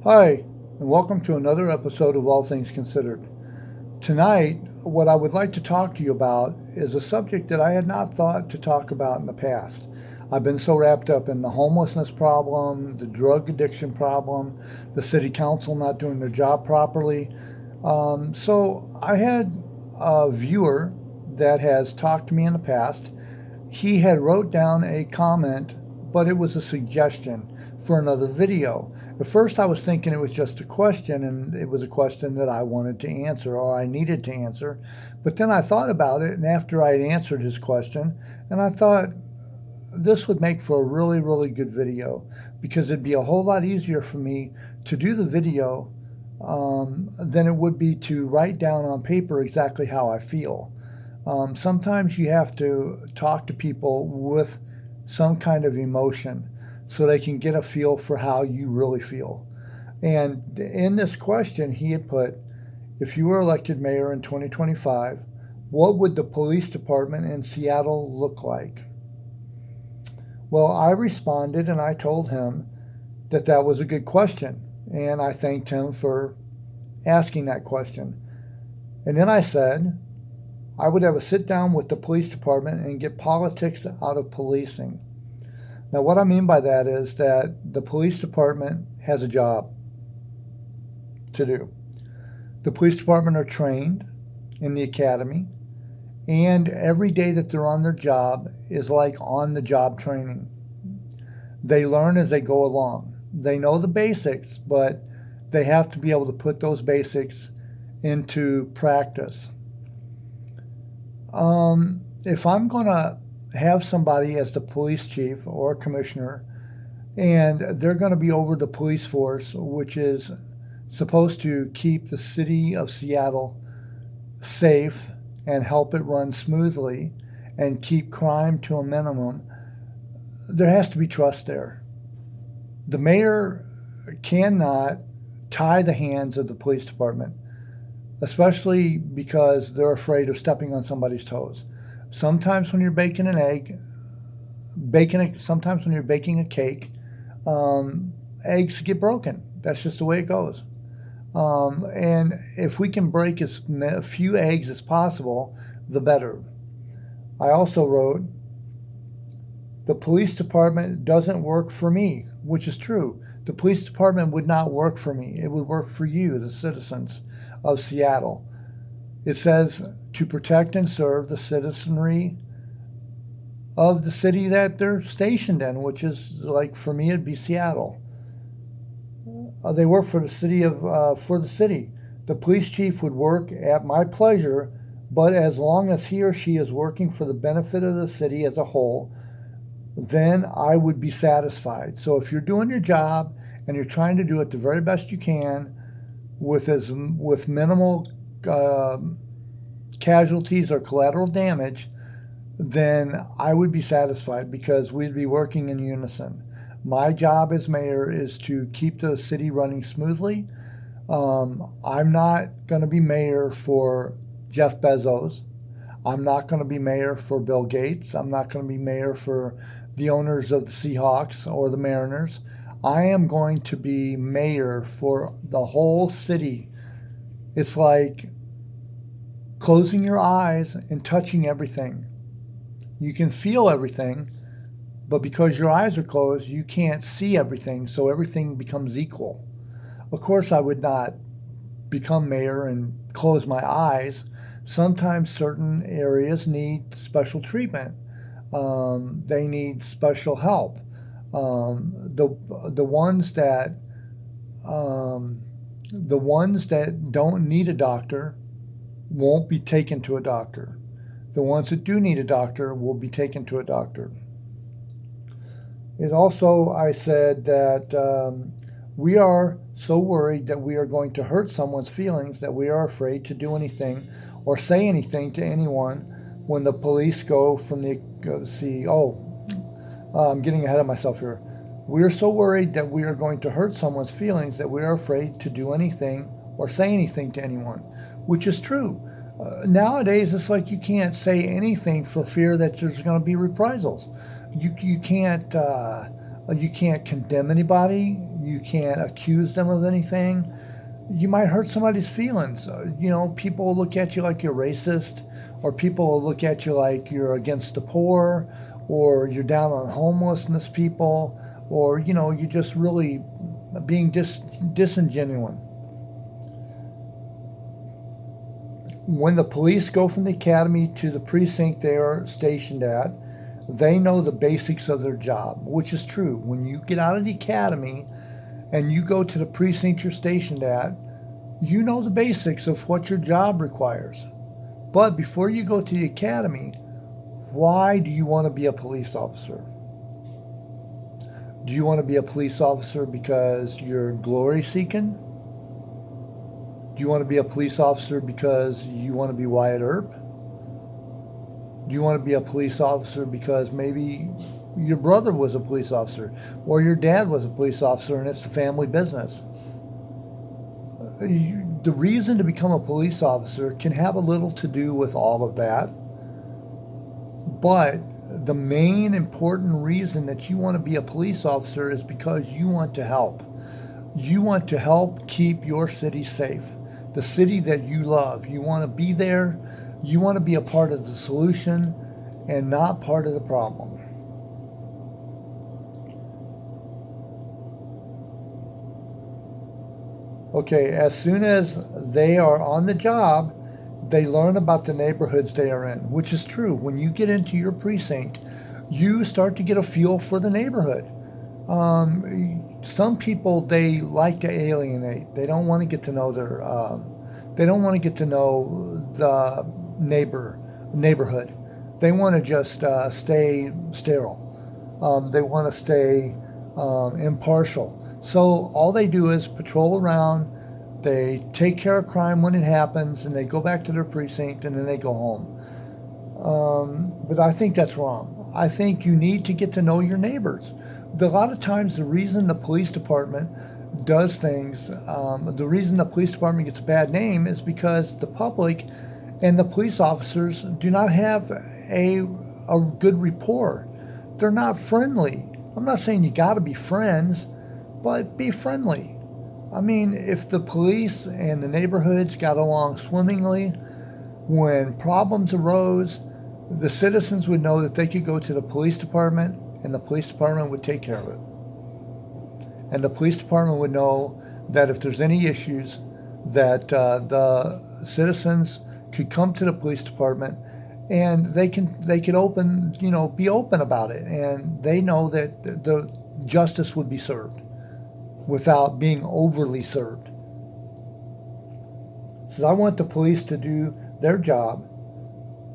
Hi, and welcome to another episode of All Things Considered. Tonight, what I would like to talk to you about is a subject that I had not thought to talk about in the past. I've been so wrapped up in the homelessness problem, the drug addiction problem, the city council not doing their job properly. So I had a viewer that has talked to me in the past. He had wrote down a comment, but it was a suggestion for another video. At first, I was thinking it was just a question, and it was a question that I wanted to answer or I needed to answer. But then I thought about it, and after I had answered his question, and I thought this would make for a really, really good video because it'd be a whole lot easier for me to do the video than it would be to write down on paper exactly how I feel. Sometimes you have to talk to people with some kind of emotion so they can get a feel for how you really feel. And in this question, he had put, if you were elected mayor in 2025, what would the police department in Seattle look like? Well, I responded and I told him that that was a good question. And I thanked him for asking that question. And then I said, I would have a sit down with the police department and get politics out of policing. Now, what I mean by that is that the police department has a job to do. The police department are trained in the academy, and every day that they're on their job is like on the job training. They learn as they go along. They know the basics, but they have to be able to put those basics into practice. If I'm going to have somebody as the police chief or commissioner, and they're going to be over the police force, which is supposed to keep the city of Seattle safe and help it run smoothly and keep crime to a minimum, there has to be trust there. The mayor cannot tie the hands of the police department, especially because they're afraid of stepping on somebody's toes. Sometimes when you're baking an egg, sometimes when you're baking a cake, eggs get broken. That's just the way it goes. And if we can break as few eggs as possible, the better. I also wrote, the police department doesn't work for me, which is true. The police department would not work for me. It would work for you, the citizens of Seattle. It says to protect and serve the citizenry of the city that they're stationed in, which is, like, for me, it'd be Seattle. They work for the city for the city. The police chief would work at my pleasure, but as long as he or she is working for the benefit of the city as a whole, then I would be satisfied. So if you're doing your job and you're trying to do it the very best you can with minimal casualties or collateral damage, then I would be satisfied because we'd be working in unison. My job as mayor is to keep the city running smoothly. I'm not going to be mayor for Jeff Bezos. I'm not going to be mayor for Bill Gates. I'm not going to be mayor for the owners of the Seahawks or the Mariners. I am going to be mayor for the whole city. It's like closing your eyes and touching everything. You can feel everything, but because your eyes are closed, you can't see everything, so everything becomes equal. Of course, I would not become mayor and close my eyes. Sometimes certain areas need special treatment. They need special help. The ones that don't need a doctor won't be taken to a doctor. The ones that do need a doctor will be taken to a doctor. It also, I said that we are so worried that we are going to hurt someone's feelings that we are afraid to do anything or say anything to anyone when the police go from the I'm getting ahead of myself here. We're so worried that we are going to hurt someone's feelings that we are afraid to do anything or say anything to anyone, which is true. Nowadays, it's like you can't say anything for fear that there's going to be reprisals. You can't condemn anybody. You can't accuse them of anything. You might hurt somebody's feelings. People will look at you like you're racist, or people will look at you like you're against the poor, or you're down on homelessness people, or, you're just really being disingenuous. When the police go from the academy to the precinct they are stationed at, they know the basics of their job, which is true. When you get out of the academy and you go to the precinct you're stationed at, you know the basics of what your job requires. But before you go to the academy, why do you want to be a police officer? Do you want to be a police officer because you're glory seeking? Do you want to be a police officer because you want to be Wyatt Earp? Do you want to be a police officer because maybe your brother was a police officer or your dad was a police officer and it's the family business? The reason to become a police officer can have a little to do with all of that, but the main important reason that you want to be a police officer is because you want to help. You want to help keep your city safe, the city that you love. You want to be there. You want to be a part of the solution and not part of the problem. Okay, as soon as they are on the job, they learn about the neighborhoods they are in, which is true. When you get into your precinct, you start to get a feel for the neighborhood. Some people, they like to alienate. They don't want to get to know they don't want to get to know the neighborhood. They want to just stay sterile. They want to stay impartial. So all they do is patrol around, they take care of crime when it happens, and they go back to their precinct, and then they go home. But I think that's wrong. I think you need to get to know your neighbors. A lot of times the reason the police department does things, the reason the police department gets a bad name is because the public and the police officers do not have a good rapport. They're not friendly. I'm not saying you got to be friends, but be friendly. I mean, if the police and the neighborhoods got along swimmingly, when problems arose, the citizens would know that they could go to the police department and the police department would take care of it. And the police department would know that if there's any issues, that the citizens could come to the police department and they could be open about it, and they know that the justice would be served without being overly served. So I want the police to do their job,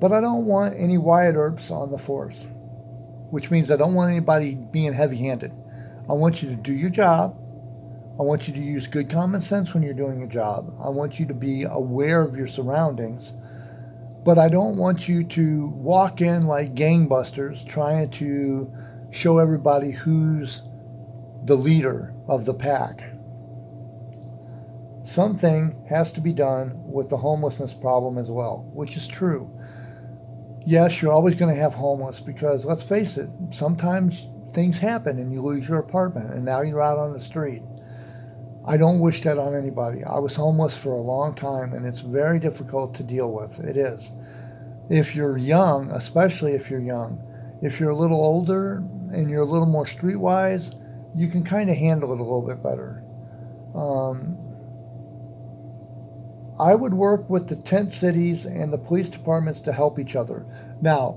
but I don't want any Wyatt Earps on the force, which means I don't want anybody being heavy-handed. I want you to do your job. I want you to use good common sense when you're doing your job. I want you to be aware of your surroundings, but I don't want you to walk in like gangbusters trying to show everybody who's the leader of the pack. Something has to be done with the homelessness problem as well, which is true. Yes, you're always going to have homeless because, let's face it, sometimes things happen and you lose your apartment and now you're out on the street. I don't wish that on anybody. I was homeless for a long time and it's very difficult to deal with. It is. If you're young, especially if you're young, if you're a little older and you're a little more streetwise, you can kind of handle it a little bit better. I would work with the tent cities and the police departments to help each other. Now,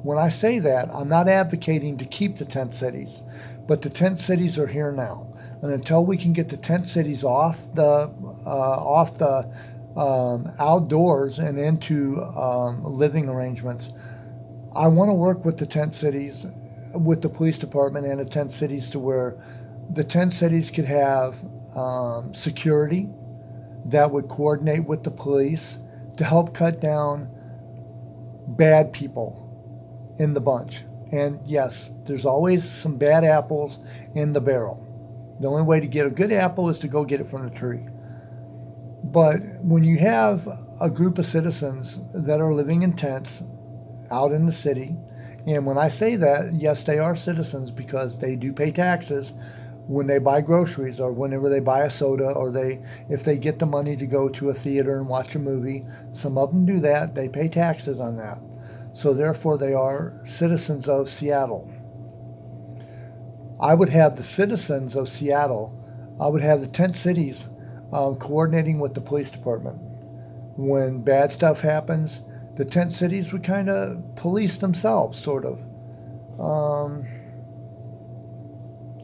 when I say that, I'm not advocating to keep the tent cities, but the tent cities are here now. And until we can get the tent cities off the outdoors and into living arrangements, I want to work with the tent cities, with the police department and the tent cities, to where the tent cities could have security that would coordinate with the police to help cut down bad people in the bunch. And yes, there's always some bad apples in the barrel. The only way to get a good apple is to go get it from the tree. But when you have a group of citizens that are living in tents out in the city, and when I say that, yes, they are citizens because they do pay taxes, when they buy groceries or whenever they buy a soda or if they get the money to go to a theater and watch a movie. Some of them do that. They pay taxes on that. So therefore they are citizens of Seattle. I would have the citizens of Seattle, I would have the tent cities coordinating with the police department. When bad stuff happens, the tent cities would kind of police themselves, sort of.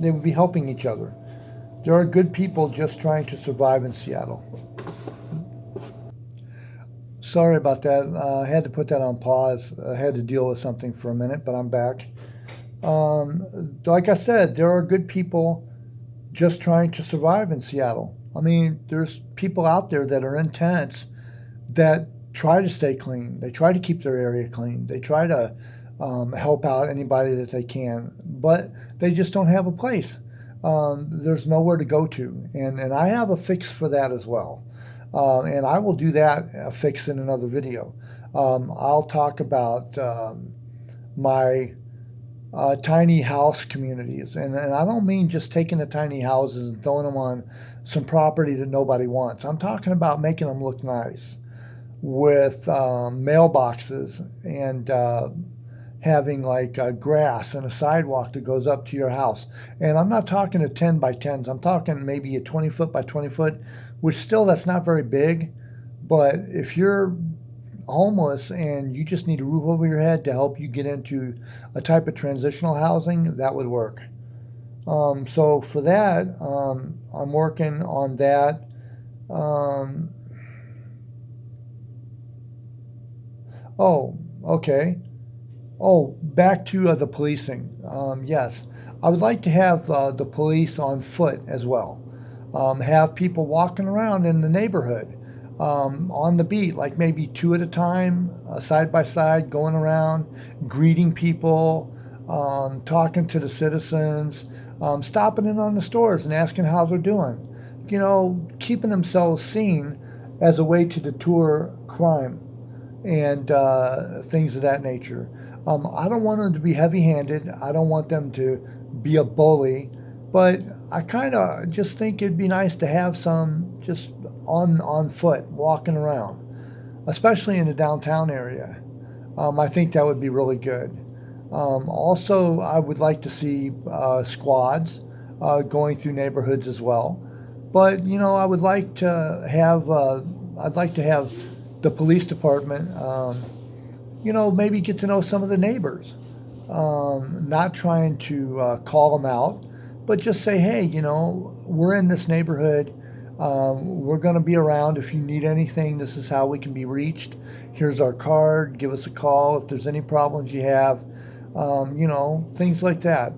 They would be helping each other. There are good people just trying to survive in Seattle. Sorry about that. I had to put that on pause. I had to deal with something for a minute, but I'm back. Like I said, there are good people just trying to survive in Seattle. I mean, there's people out there that are in tents that try to stay clean. They try to keep their area clean. They try to help out anybody that they can, but they just don't have a place. There's nowhere to go to, and I have a fix for that as well. And I will do that fix in another video. I'll talk about my tiny house communities, and I don't mean just taking the tiny houses and throwing them on some property that nobody wants. I'm talking about making them look nice with mailboxes and having like grass and a sidewalk that goes up to your house. And I'm not talking a 10 by 10s. I'm talking maybe a 20 foot by 20 foot, which still that's not very big. But if you're homeless and you just need a roof over your head to help you get into a type of transitional housing, that would work. So for that, I'm working on that. Oh, okay. Oh, back to the policing. Yes, I would like to have the police on foot as well. Have people walking around in the neighborhood on the beat, like maybe two at a time, side by side, going around, greeting people, talking to the citizens, stopping in on the stores and asking how they're doing. You know, keeping themselves seen as a way to deter crime and things of that nature. I don't want them to be heavy-handed. I don't want them to be a bully, but I kind of just think it'd be nice to have some just on foot walking around, especially in the downtown area. I think that would be really good. Also, I would like to see squads going through neighborhoods as well. But you know, I would like to have I'd like to have the police department, you know, maybe get to know some of the neighbors. Not trying to call them out, but just say, hey, you know, we're in this neighborhood. We're going to be around. If you need anything, this is how we can be reached. Here's our card. Give us a call if there's any problems you have. You know, things like that.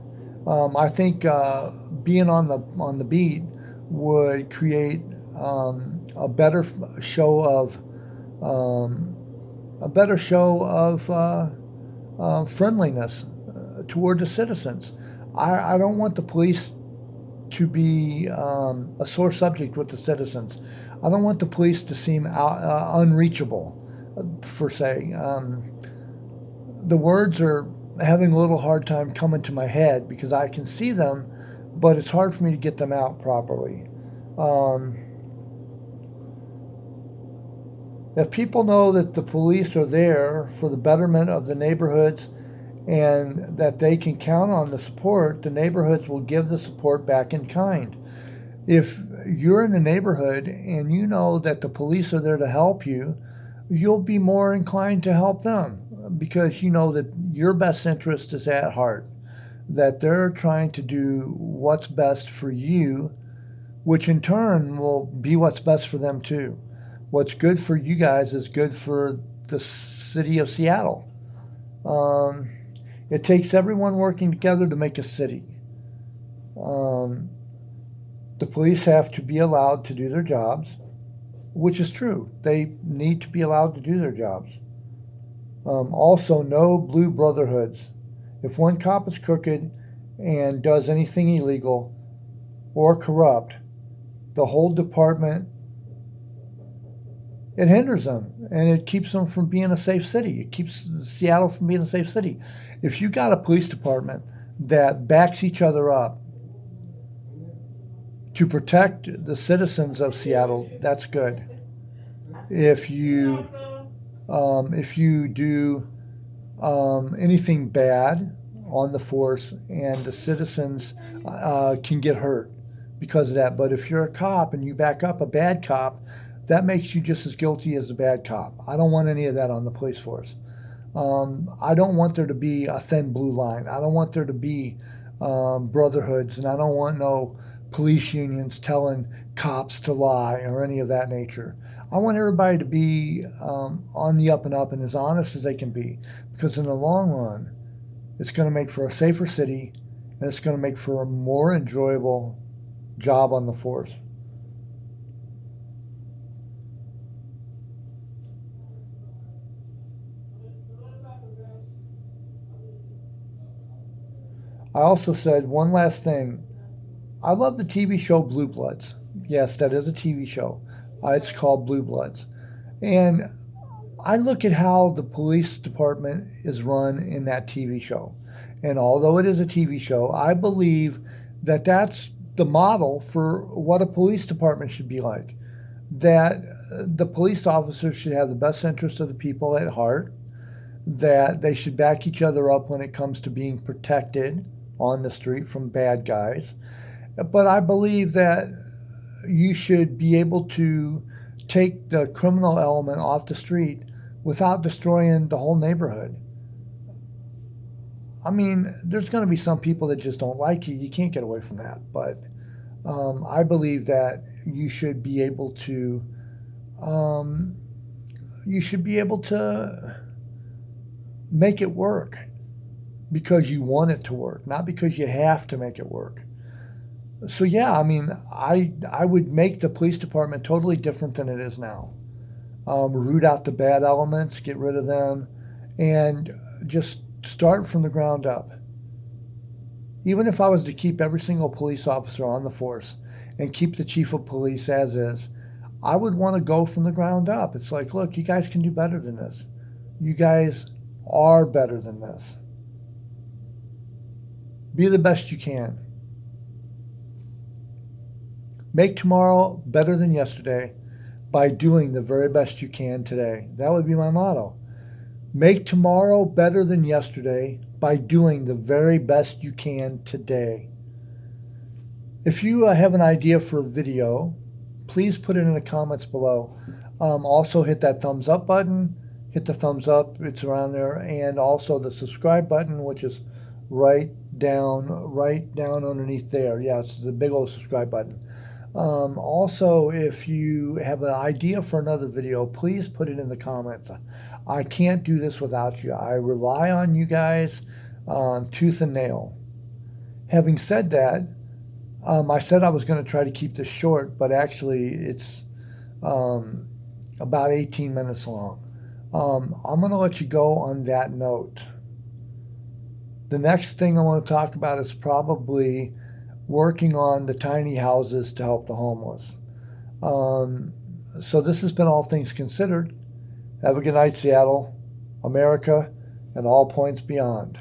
I think being on the beat would create a better show of friendliness toward the citizens. I don't want the police to be a sore subject with the citizens. I don't want the police to seem unreachable, per se. The words are having a little hard time coming to my head because I can see them, but it's hard for me to get them out properly. If people know that the police are there for the betterment of the neighborhoods and that they can count on the support, the neighborhoods will give the support back in kind. If you're in the neighborhood and you know that the police are there to help you, you'll be more inclined to help them because you know that your best interest is at heart, that they're trying to do what's best for you, which in turn will be what's best for them too. What's good for you guys is good for the city of Seattle. It takes everyone working together to make a city. The police have to be allowed to do their jobs, which is true. They need to be allowed to do their jobs. Also, no blue brotherhoods. If one cop is crooked and does anything illegal or corrupt, the whole department, it hinders them and it keeps them from being a safe city. It keeps Seattle from being a safe city. If you got a police department that backs each other up to protect the citizens of Seattle, that's good. If you do anything bad on the force and the citizens can get hurt because of that. But if you're a cop and you back up a bad cop, that makes you just as guilty as a bad cop. I don't want any of that on the police force. I don't want there to be a thin blue line. I don't want there to be brotherhoods, and I don't want no police unions telling cops to lie or any of that nature. I want everybody to be on the up and up and as honest as they can be, because in the long run, it's going to make for a safer city and it's going to make for a more enjoyable job on the force. I also said one last thing. I love the TV show Blue Bloods. Yes, that is a TV show. It's called Blue Bloods. And I look at how the police department is run in that TV show. And although it is a TV show, I believe that that's the model for what a police department should be like. That the police officers should have the best interest of the people at heart, that they should back each other up when it comes to being protected on the street from bad guys. But I believe that you should be able to take the criminal element off the street without destroying the whole neighborhood. I mean, there's going to be some people that just don't like you. You can't get away from that. But I believe that you should be able to make it work because you want it to work, not because you have to make it work. So yeah, I mean, I would make the police department totally different than it is now. Root out the bad elements, get rid of them, and just start from the ground up. Even if I was to keep every single police officer on the force and keep the chief of police as is, I would want to go from the ground up. It's like, look, you guys can do better than this. You guys are better than this. Be the best you can. Make tomorrow better than yesterday by doing the very best you can today. That would be my motto. Make tomorrow better than yesterday by doing the very best you can today. If you have an idea for a video, please put it in the comments below. Also hit that thumbs up button. Hit the thumbs up, it's around there, and also the subscribe button, which is right down underneath there. Yeah, it's the big old subscribe button. Also, if you have an idea for another video, please put it in the comments. I can't do this without you. I rely on you guys tooth and nail. Having said that, I said I was going to try to keep this short, but actually it's about 18 minutes long. I'm going to let you go on that note. The next thing I want to talk about is probably working on the tiny houses to help the homeless. So this has been All Things Considered. Have a good night, Seattle, America, and all points beyond.